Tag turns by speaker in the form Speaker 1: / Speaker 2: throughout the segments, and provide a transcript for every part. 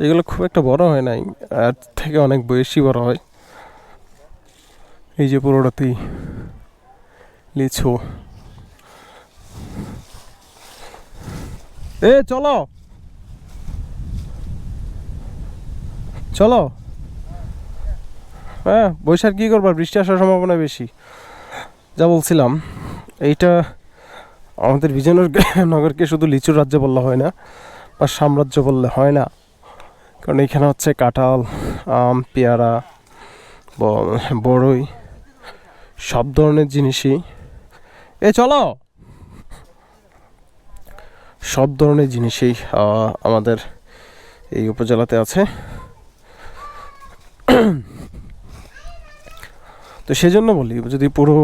Speaker 1: এগুলো খুব একটা বড় হয় নাই, আর থেকে অনেক বেশি বড় হয়। এই যে পুরোটাতেই লিচু। চলো চলো। হ্যাঁ, বৈশাখ কি করবার, বৃষ্টি আসার সম্ভাবনা বেশি। যা বলছিলাম, এইটা আমাদের বিজয়নগরকে শুধু লিচুর রাজ্য বললে হয় না, বা সাম্রাজ্য বললে হয় না। কারণ এখানে হচ্ছে কাঁঠাল, আম, পেয়ারা, বড়ই, সব ধরনের জিনিসই চলো, সব ধরনের জিনিসই আমাদের এই উপজেলাতে আছে। তো সেজন্য বলি, যদি পুরো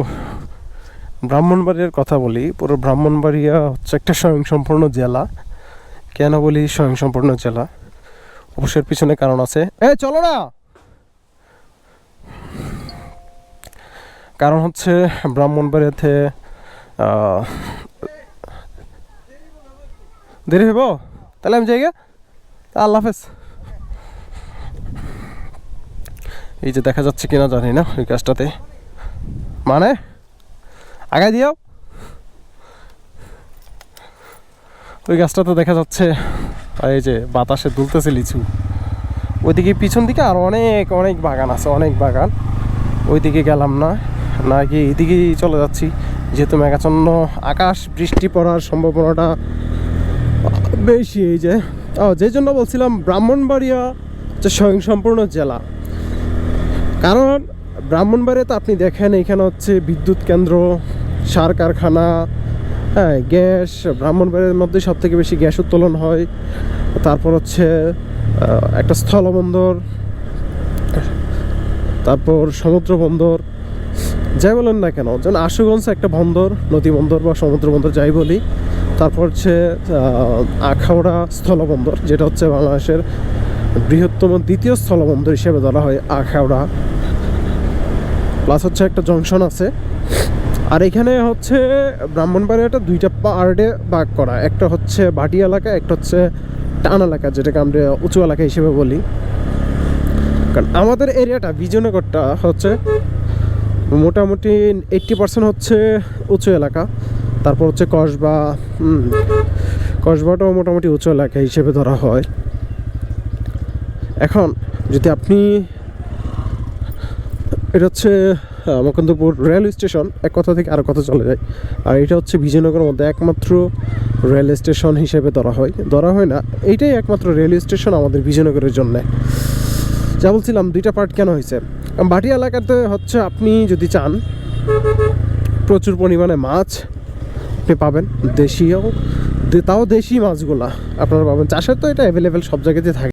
Speaker 1: ব্রাহ্মণবাড়িয়ার কথা বলি, পুরো ব্রাহ্মণবাড়িয়া হচ্ছে একটা স্বয়ংসম্পূর্ণ জেলা। কেন বলি স্বয়ংসম্পূর্ণ জেলা? অবশ্যই পিছনে কারণ আছে। চলো না। কারণ হচ্ছে ব্রাহ্মণবাড়িয়াতে দেরি হইব, তাহলে আমি যাই গে। আল্লাহ হাফেজ। এই যে দেখা যাচ্ছে কিনা জানি না ওই গাছটাতে, মানে আগায় দিও। ওই গাছটাতে দেখা যাচ্ছে এই যে বাতাসে দুলতেছে লিচু। ওইদিকে পিছন দিকে আর অনেক অনেক বাগান আছে, অনেক বাগান। ওইদিকে গেলাম না, নাকি এদিকেই চলে যাচ্ছি, যেহেতু মেঘাচ্ছন্ন আকাশ, বৃষ্টি পড়ার সম্ভাবনাটা বেশি। এই যে যে জন্য বলছিলাম ব্রাহ্মণবাড়িয়া হচ্ছে স্বয়ংসম্পূর্ণ জেলা। কারণ ব্রাহ্মণবাড়িয়াতে আপনি দেখেন এখানে হচ্ছে বিদ্যুৎ কেন্দ্র, সার কারখানা, হ্যাঁ, গ্যাস। ব্রাহ্মণবাড়িয়ার মধ্যে সব থেকে বেশি গ্যাস উত্তোলন হয়। তারপর হচ্ছে একটা স্থলবন্দর, তারপর সমুদ্র বন্দর, যাই বলেন না কেন, যেন আশুগঞ্জ একটা বন্দর, নদী বন্দর বা সমুদ্র বন্দর যাই বলি। তারপর হচ্ছে আখাউড়া স্থলবন্দর, যেটা হচ্ছে বাংলাদেশের বৃহত্তম দ্বিতীয় স্থলবন্দর হিসেবে ধরা হয় আখাউড়া। প্লাস হচ্ছে একটা জংশন আছে। আর এখানে হচ্ছে ব্রাহ্মণবাড়িয়াটা দুইটা পার্টে ভাগ করা, একটা হচ্ছে ভাটি এলাকা, একটা হচ্ছে টান এলাকা, যেটাকে আমরা উঁচু এলাকা হিসেবে বলি। কারণ আমাদের এরিয়াটা বিজয়নগরটা হচ্ছে মোটামুটি 80% হচ্ছে উঁচু এলাকা। তারপর হচ্ছে কসবাটাও মোটামুটি উঁচু এলাকা হিসেবে ধরা হয়। এখন যদি আপনি, এটা হচ্ছে মুকুন্দপুর রেল স্টেশন, এক কথা থেকে আরেক কথা চলে যায়। আর এটা হচ্ছে বিজয়নগরের মধ্যে একমাত্র রেল স্টেশন হিসেবে ধরা হয় না, এইটাই একমাত্র রেল স্টেশন আমাদের বিজয়নগরের জন্যে। যা বলছিলাম, দুইটা পার্ট কেন হয়েছে। ভাটি এলাকাতে হচ্ছে আপনি যদি চান প্রচুর পরিমাণে মাছ আপনি পাবেন, দেশীয়, তাও দেশি মাছগুলা আপনারা পাবেন। চাষের তো এটা অ্যাভেলেবেল সব জায়গাতে থাকে।